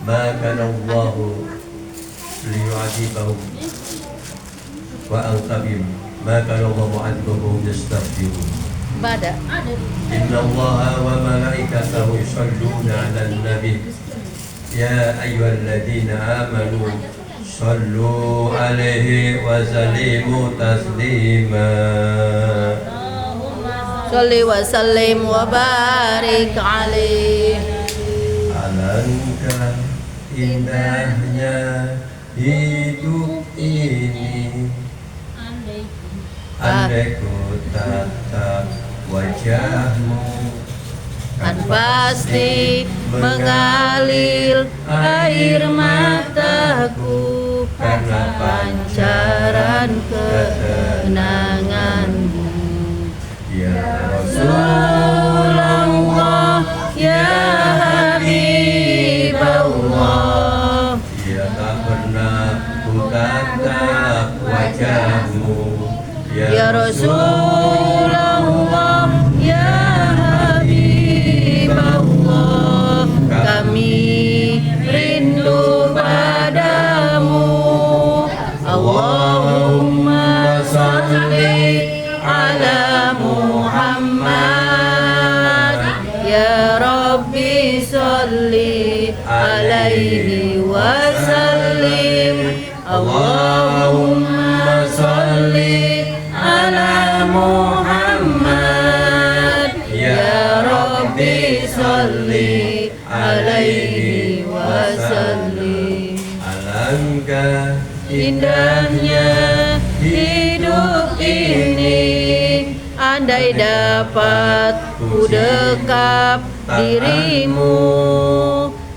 ma kana Allahu liyu'adzibahum wa anta bihim ma kana Allahu mu'adzibahum yastaghfirun. Bada. Inna Allaha wa malaikatahu yusholluna 'alan nabi ya ayyuhalladzina amanu shallu 'alaihi wa sallimu taslima. Sholli wa sallim wa barik alaih. Alangkah indahnya hidup ini, andai ku tatap wajahmu, Kan pasti mengalir air mataku karena pancaran ketenanganmu. ya Rasulullah, ya Habibullah, ya tak pernah ku tatap wajahmu, ya Rasulullah, ya Habibullah, kami rindu padamu. Allahumma salli ala Muhammad, ya Rabbi salli alaihi wa sallim. Allahumma salli ala Muhammad, ya Rabbi salli alaihi wa sallim. alangkah Indahnya hidup ini, andai dapat ku dekap dirimu,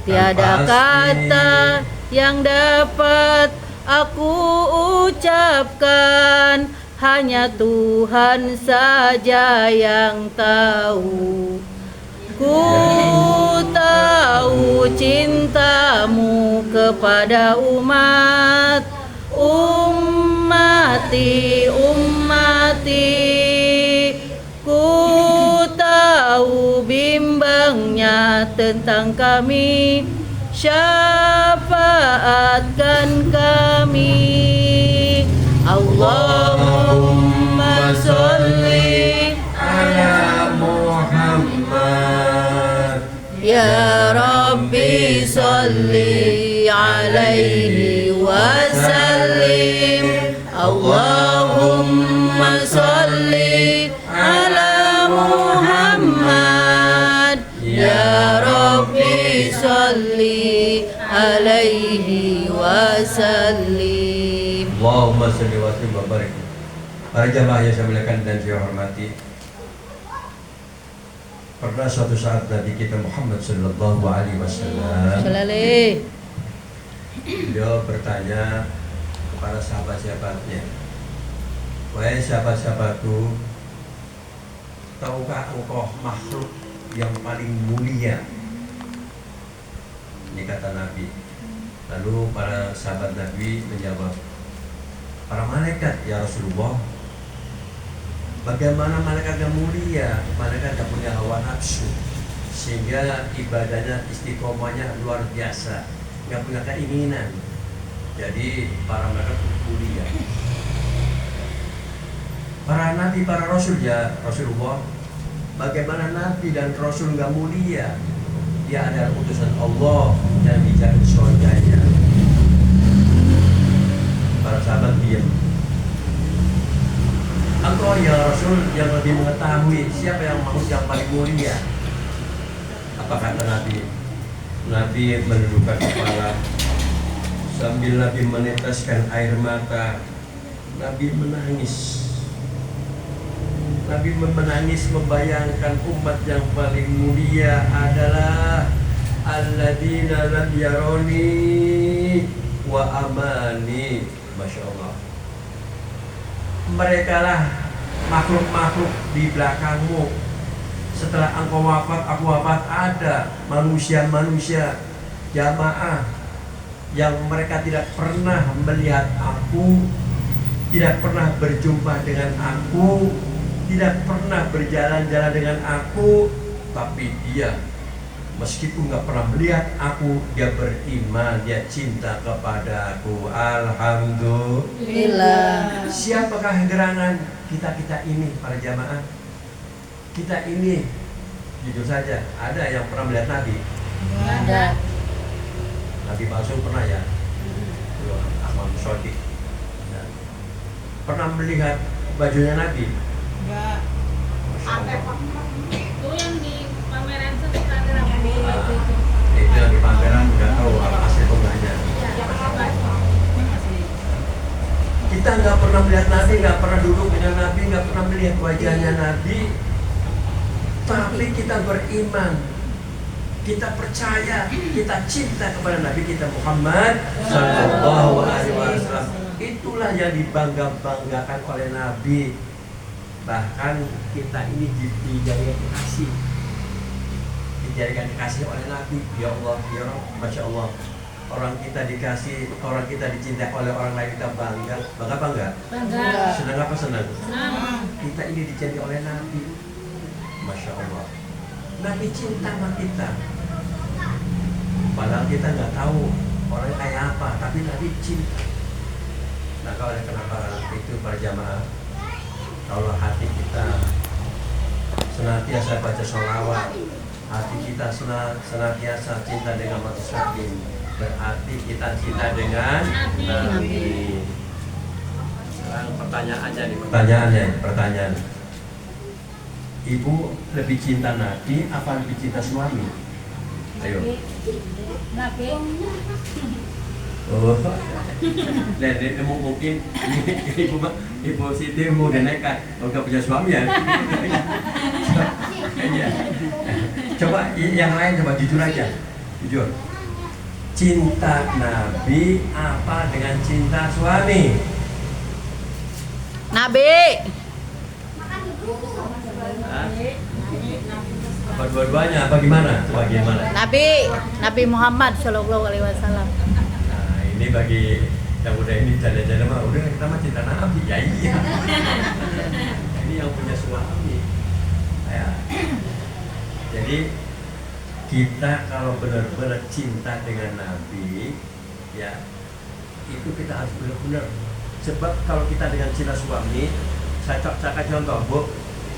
tiada kata yang dapat aku ucapkan, hanya Tuhan saja yang tahu. Ku tahu cintamu kepada umat, ummati, ku tahu bimbangnya tentang kami, syafaatkan kami. Allahumma sholli ala Muhammad, ya Rabbi salli alaihi wa sallim. Allahumma salli ala Muhammad, ya Rabbi salli alaihi wa sallim. Allahumma salli wa sallim wa barik. Para jamaah yang saya muliakan dan saya hormati, pernah suatu saat Nabi kita Muhammad sallallahu alaihi wasallam beliau bertanya kepada sahabat-sahabatnya, wahai sahabat-sahabatku, tahukah engkau makhluk yang paling mulia? Ini kata Nabi. Lalu para sahabat Nabi menjawab, para malaikat ya Rasulullah. Bagaimana malaikat yang mulia? Malaikat yang punya hawa nafsu, sehingga ibadahnya istiqomahnya luar biasa, nggak punya keinginan. Jadi para malaikat mulia. Para nabi, para rasul ya Rasulullah. Bagaimana nabi dan rasul nggak mulia? Dia adalah utusan Allah yang dijamin surganya. Para sahabat diam. Engkau ya Rasul yang lebih mengetahui siapa yang makhluk yang paling mulia. Apa kata Nabi? Nabi menundukkan kepala sambil Nabi meneteskan air mata. Nabi menangis. Nabi menangis membayangkan umat yang paling mulia adalah alladzina lam yaroni wa amani. Masya Allah. Mereka lah makhluk-makhluk di belakangmu. Setelah engkau wafat, aku wafat, ada manusia-manusia jamaah yang mereka tidak pernah melihat aku, tidak pernah berjumpa dengan aku, tidak pernah berjalan-jalan dengan aku, tapi dia Meskipun nggak pernah melihat aku, dia beriman, dia cinta kepadaku. Alhamdulillah. Siapakah gerangan kita ini para jamaah? Kita ini jujur saja, ada yang pernah melihat Nabi? Ada. Nabi palsu pernah ya? Ahmad Sodik. Ya. Pernah melihat bajunya Nabi? Enggak. Masya Allah. Itu yang di pameran Instagram. Itu yang di pameran nggak tahu apa asli pembahanya. Kita nggak pernah melihat Nabi, nggak pernah duduk dengan Nabi, nggak pernah melihat wajahnya Nabi, tapi kita beriman, kita percaya, kita cinta kepada Nabi kita Muhammad Sallallahu Alaihi Wasallam. Itulah yang dibangga-banggakan oleh Nabi. Bahkan kita ini dijadikan kekasih, dijadikan kekasih oleh Nabi. Ya Allah, ya Allah, Masya Allah. Orang kita dikasih, orang kita dicintai oleh orang lain, kita bangga. Bangga apa enggak? Bangga. Senang apa senang? Senang. Kita ini dicintai oleh Nabi. Masya Allah. Nabi cinta sama kita. Padahal kita nggak tahu orang kayak apa, tapi Nabi cinta. Nah, oleh kenapa itu para jamaah, kalau hati kita senantiasa baca sholawat, hati kita senantiasa cinta dengan Nabi, berarti kita cinta dengan Nabi. Sekarang pertanyaannya nih, pertanyaan. Ibu lebih cinta Nabi apa lebih cinta suami? Ayo. Nabi. Oh, dan mungkin ibu Siti mau nekat, kalau nggak punya suami ya. Coba yang lain coba jujur aja, jujur. Cinta Nabi apa dengan cinta suami? Nabi. Hah? Apa dua-duanya? Apa gimana? Coba gimana? Nabi Muhammad Shallallahu Alaihi Wasallam. Nah, ini bagi yang udah ini jalan-jalan mah udah kita mah cinta Nabi ya iya. Ini yang punya suami. Ya. Jadi kita kalau benar-benar cinta dengan Nabi, ya itu kita harus benar-benar. Sebab kalau kita dengan cinta suami, saya contoh Bu,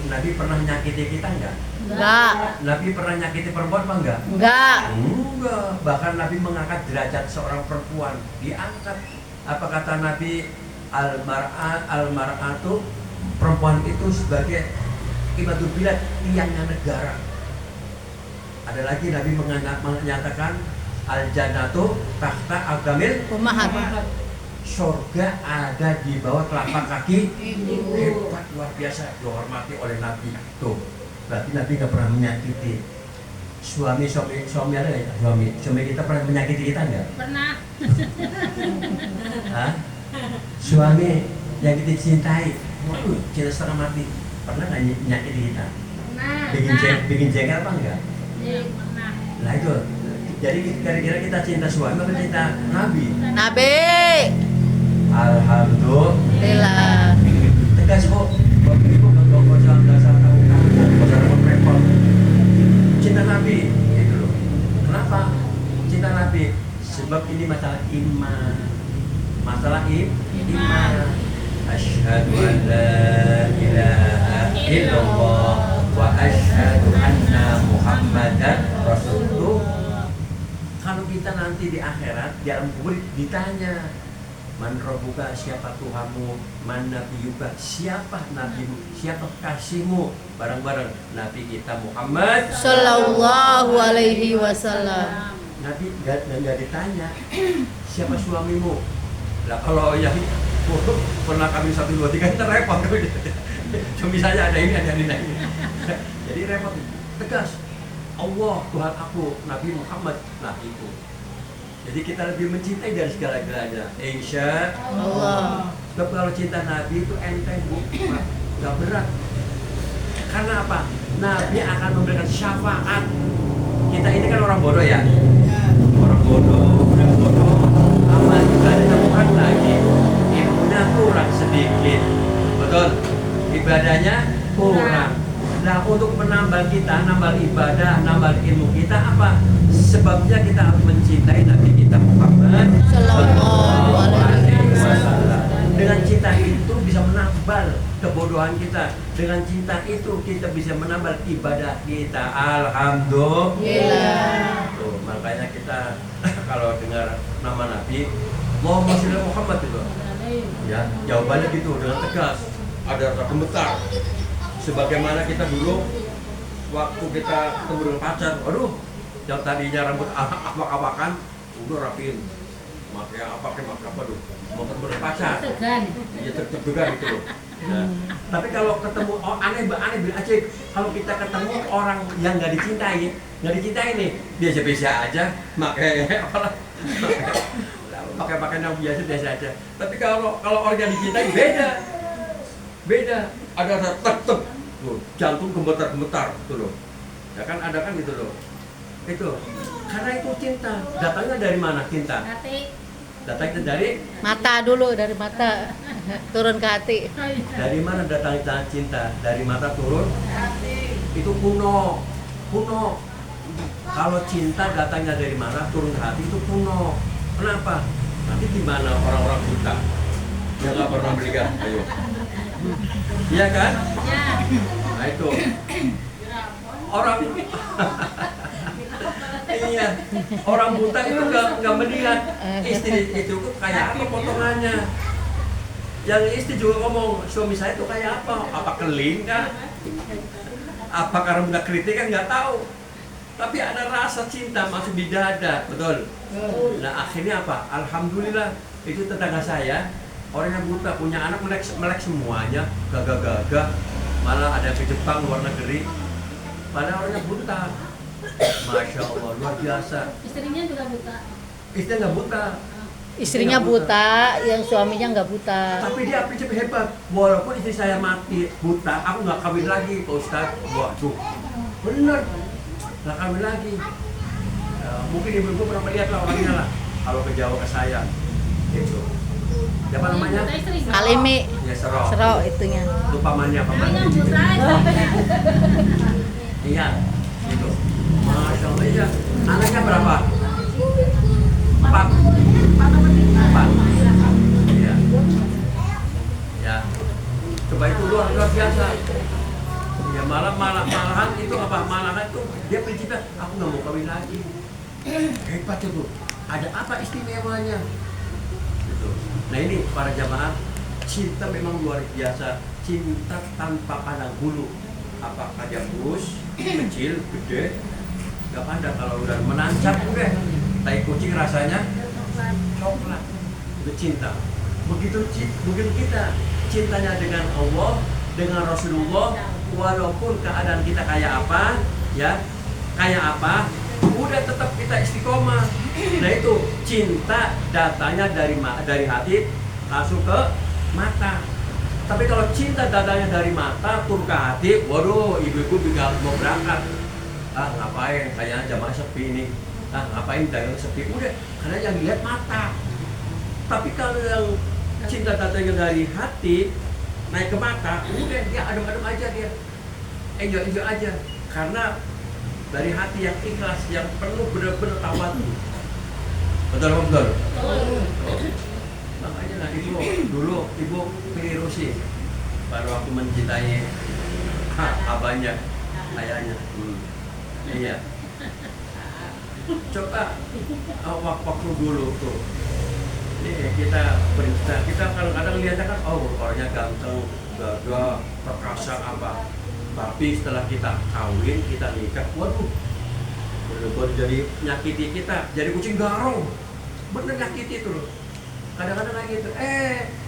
Nabi pernah nyakiti kita enggak? Enggak. Nabi pernah nyakiti perempuan apa enggak? Enggak. Enggak. Bahkan Nabi mengangkat derajat seorang perempuan, diangkat. Apa kata Nabi? Al-mar'atu, perempuan itu sebagai ibatul bilad, tiangnya negara. Ada lagi Nabi menyatakan al-jannatu tahta aqdamil Ummahat. surga ada di bawah telapak kaki. Hebat, luar biasa, dihormati oleh Nabi. Tuh, berarti Nabi nggak pernah menyakiti. Suami ada nggak? Suami kita pernah menyakiti kita nggak? Pernah. Hah? Suami yang kita cintai, waduh, cinta setengah mati, pernah nggak menyakiti kita? Pernah. Bikin jengkel apa enggak? Pernah. Nah itu, jadi kira-kira kita cinta suami atau cinta Nabi? Nabi. Alhamdulillah. Alhamdulillah. Tegas kok, bapak ibu nggak usah tahu kan, nggak usah repot. Cinta Nabi, gitu loh. Kenapa cinta Nabi? Sebab ini masalah iman, iman. Asyhadu an la ilaha illallah wa asyhadu anna Muhammadan Rasulullah. Kalau kita nanti di akhirat, di alam kubur ditanya, man rabbuka, siapa Tuhanmu, man nabiyuka, siapa nabimu, siapa kasihmu, bareng-bareng Nabi kita Muhammad Shallallahu Alaihi Wasallam. Nabi nggak ditanya siapa suamimu. Lah kalau yang pernah kami 1, 2, 3 kita repot. Cuma saja ada ini. Jadi repot. Tegas. Allah Tuhan aku, Nabi Muhammad nabiku. Jadi kita lebih mencintai dari segala-galanya. Insya Allah. Sebab kalau cinta Nabi itu enteng Bu, nggak berat. Karena apa? Nabi akan memberikan syafaat. Kita ini kan orang bodoh ya. Orang bodoh, udah bodoh. Amal ibadahnya kurang lagi. Ilmunya kurang sedikit. Betul? Ibadahnya kurang. Nah untuk menambah kita, nambah ibadah, nambah ilmu kita apa? Dengan cinta itu kita bisa menambah ibadah kita. Alhamdulillah. Tuh, makanya kita kalau dengar nama Nabi Muhammad Sallallahu Muhammad itu, ya jawabannya gitu dengan tegas, ada rasa gemetar. Sebagaimana kita dulu waktu kita ketemu dengan pacar, aduh, yang tadinya rambut awak-awakan, udah rapiin, makanya apa tuh, mau ketemu dengan pacar, ya tertegan gitu loh. Nah, tapi kalau ketemu aneh bilang aja, kalau kita ketemu orang yang nggak dicintai nih, biasa-biasa aja, makanya apalah, pakai pakaian yang biasa aja. Tapi kalau orang yang dicintai beda, ada tek tuh, jantung gemetar gitu loh. Ya kan ada kan gitu loh. Itu karena itu cinta. Datangnya dari mana cinta? Datangnya dari Mata dulu, dari mata turun ke hati. Dari mana datangnya cinta? Dari mata turun? Itu kuno. Kalau cinta datangnya dari mana turun ke hati itu kuno. Kenapa? Nanti gimana orang-orang buta yang nggak pernah melihat? Ayo, iya kan? Nah itu orang iya, orang buta itu nggak melihat istri itu kayak apa potongannya. Yang istri juga ngomong, suami saya itu kayak apa? Apa keling kan? Apa karena benda kritik kan nggak tahu. Tapi ada rasa cinta masuk di dada, betul? Nah akhirnya apa? Alhamdulillah itu tetangga saya orang yang buta punya anak melek semuanya, gagah-gagah, malah ada ke Jepang luar negeri. Padahal orangnya buta. Masya Allah, luar biasa. Istrinya juga buta. Istrinya nggak buta. Istrinya buta, yang suaminya nggak buta. Tapi dia prinsip hebat. Walaupun istri saya mati buta, aku nggak kawin lagi, Pak Ustadz. Waduh, bener, nggak kawin lagi. Mungkin ibu-ibu pernah melihat lah orangnya lah. Kalau ke Jawa ke saya, itu. Siapa namanya? Kalimi. Ya Sero. Sero itunya. Itu pamannya. Yang buta. Iya, gitu. Masya Allah, iya. Anaknya berapa? 4. Iya. Ya. Coba itu luar biasa. Ya malahan itu apa? Malahan itu dia prinsipnya aku nggak mau kawin lagi. Hebat itu. Ada apa istimewanya? Gitu. Nah ini para jamaah, cinta memang luar biasa. Cinta tanpa pandang bulu. Apakah dia kurus, kecil, gede, nggak pandang. Kalau udah menancap udah tai kucing rasanya coklat. Itu cinta. Begitu kita cintanya dengan Allah, dengan Rasulullah, walaupun keadaan kita kayak apa, udah tetap kita istiqomah. Nah itu cinta datanya dari hati langsung ke mata. Tapi kalau cinta datanya dari mata turun ke hati, waduh, ibu-ibu juga mau berangkat. Ngapain? Kayaknya jamaah sepi ini. Ngapain dagang sepi? Udah, karena yang dilihat mata. Tapi kalau yang cinta datanya dari hati naik ke mata, udah dia adem-adem aja dia. Enjoy aja. Karena dari hati yang ikhlas, yang penuh benar-benar tawadu. Betul. Makanya lah dulu ibu keliru sih pada waktu mencintai abahnya, ayahnya. Iya. Coba waktu dulu tuh. Ini kita bercerita, kita kadang-kadang lihatnya kan, orangnya ganteng, gagah, perkasa apa. Tapi setelah kita kawin, kita nikah, waduh, bener-bener jadi nyakiti kita, jadi kucing garong, bener nyakiti itu loh. Kadang-kadang kayak gitu,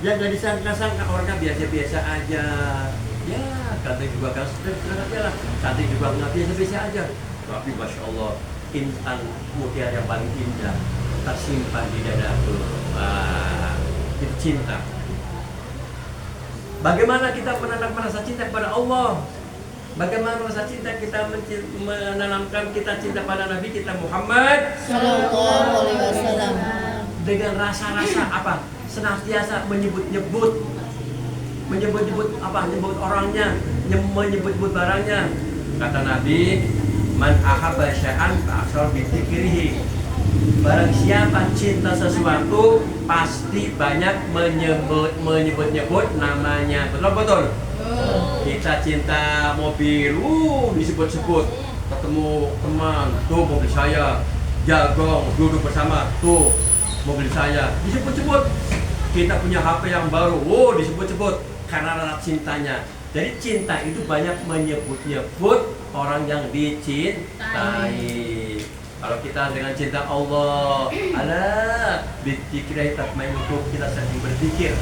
yang gak disangka-sangka orangnya biasa-biasa aja. Ya, ganteng juga kan, aja lah, cantik juga nggak biasa-biasa aja. Tapi Masya Allah, intan mutiara yang paling indah tersimpan di dadaku. Itu cinta. Bagaimana kita menanam rasa cinta kepada Allah? Bagaimana rasa cinta kita menanamkan kita cinta pada Nabi kita Muhammad Sallallahu Alaihi Wasallam. Dengan rasa-rasa apa? Senantiasa menyebut-nyebut apa? Menyebut orangnya, menyebut barangnya. Kata Nabi, man ahabba syai'an fa'aksar bi dzikrihi. Barang siapa cinta sesuatu pasti banyak menyebut-nyebut namanya. Betul? Kita cinta mobil, disebut-sebut. Ketemu teman, tuh mobil saya. Jagong, duduk bersama, tuh mobil saya. Disebut-sebut. Kita punya HP yang baru, disebut-sebut. Karena rasa cintanya. Jadi cinta itu banyak menyebut-nyebut orang yang dicintai. Kalau kita dengan cinta Allah, bidzikri tatma'innul qulub, kita sering berzikir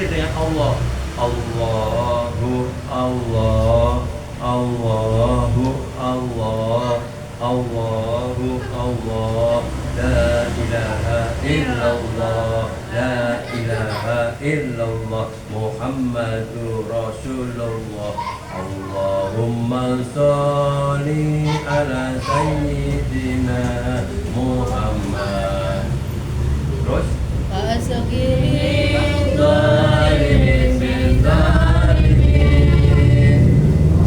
dengan Allah. Allahu Allah, Allahu Allah, Allahu Allah, la ilaha illallah, la ilaha illallah, Muhammadur Rasulullah. Allahumma sholli ala sayyidina Muhammad. Terus Asagiri zalimin bil zalimin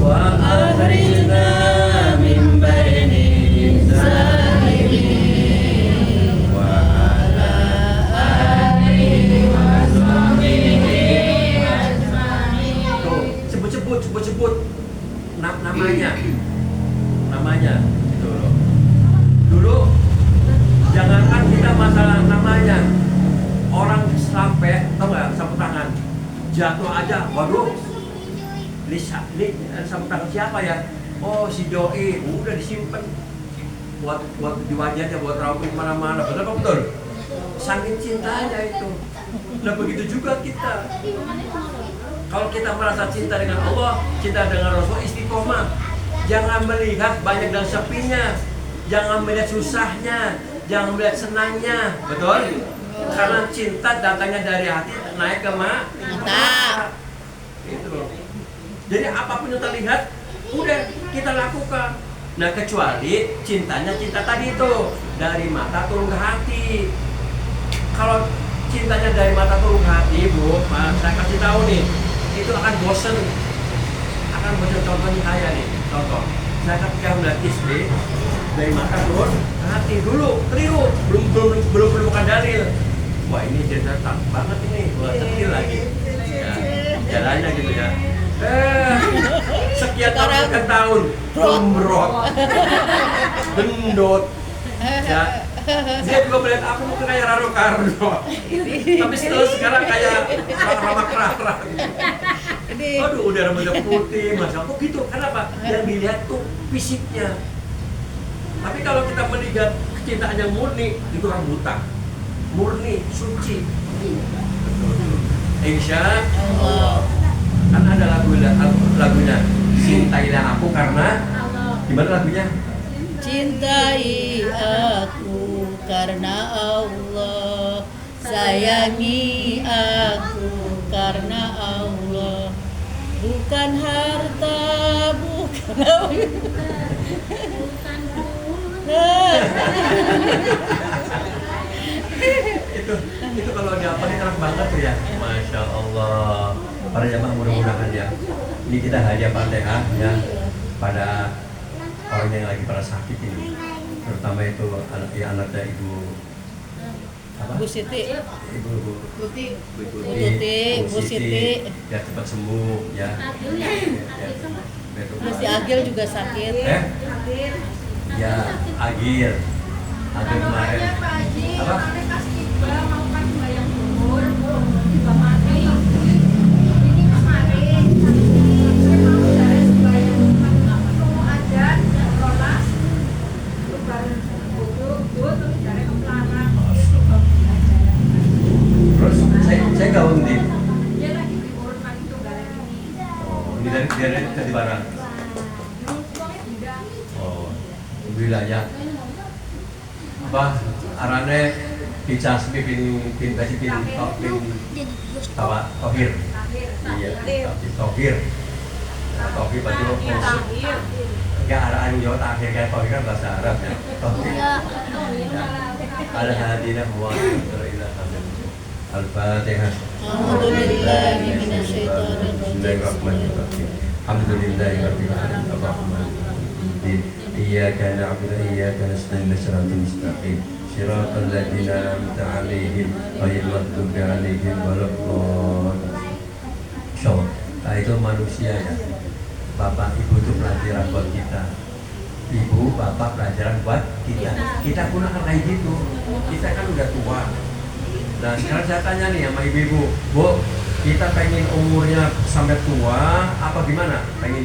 wa akhrijna min bainihim zalimin wa ala alihi wa sahbihi ajma'in. Tuh, sebut namanya gitu loh. Dulu jangankan kita masalah namanya, orang sampai tau nggak sapu tangan jatuh aja, waduh, sapu tangan siapa ya? Oh si doi, udah disimpan buat di wajahnya, buat rambut mana-mana. Betul apa betul? Saking cintanya itu. Nah begitu juga kita. Kalau kita merasa cinta dengan Allah, cinta dengan Rasul, istiqomah. Jangan melihat banyak dan sepinya, jangan melihat susahnya, jangan melihat senangnya, betul? Karena cinta datangnya dari hati, naik ke mata. Gitu loh. Jadi apapun yang terlihat, udah kita lakukan. Nah kecuali cintanya cinta tadi itu dari mata turun ke hati. Kalau cintanya dari mata turun ke hati, Bu, saya kasih tahu nih, itu akan bosen. Contohnya saya nih, contoh. Saya ketika melihat istri dari mata turun ke hati dulu, keliru, belum menemukan dalil. Wah ini cinta banget ini, wah kecil lagi. Ya, jalannya gitu ya. Sekian tahun, gembrot, gendut. Ya, dia juga melihat aku mungkin kayak Rano Karno, tapi sekarang kayak Rama Krara. Aduh, udah rambutnya putih, masa kok gitu? Kenapa? Yang dilihat tuh fisiknya. Tapi kalau kita melihat kecintaan yang murni, itu rambutan, murni, suci. Insya Allah. Kan ada lagunya, cintailah aku karena gimana lagunya? Cintai aku karena Allah, sayangi aku karena Allah, bukan harta, bukan itu kalau diapalin enak banget tuh ya, masya Allah. Para jamaah mudah-mudahan ya, ini kita hadiah Fatihah ya pada orang yang lagi pada sakit ini, terutama itu anaknya Ibu apa? Bu Siti, Bu Siti, ya cepat sembuh ya. Si Agil juga sakit. Ya Agil kemarin apa? Terus saya gaul di. Oh, ini dari tadi barang. Oh, wilayah. Apa? Arane dicasmi bin Tohir. Iya, Tohir. Tohir baju musik. Enggak arah Jawa akhir kayak Tohir kan bahasa Arab ya. Tohir. Al-hadina huwa Al-Fatihah. Alhamdulillahi minasyaitonir Bismillahirrahmanirrahim. Alhamdulillahirabbil alamin. Arrahmanirrahim. Iyyaka na'budu wa iyyaka nasta'in. Shiratal mustaqim. Shiratal ladzina an'amta 'alaihim ghairil maghdubi 'alaihim waladdallin. Insyaallah. Baik, itu manusia ya. Bapak ibu itu pelajaran buat kita. Ibu, bapak pelajaran buat kita. Kita pun akan kayak gitu. Kita kan udah tua. Nah sekarang saya tanya nih sama ibu-ibu, Bu, kita pengen umurnya sampai tua apa gimana pengennya?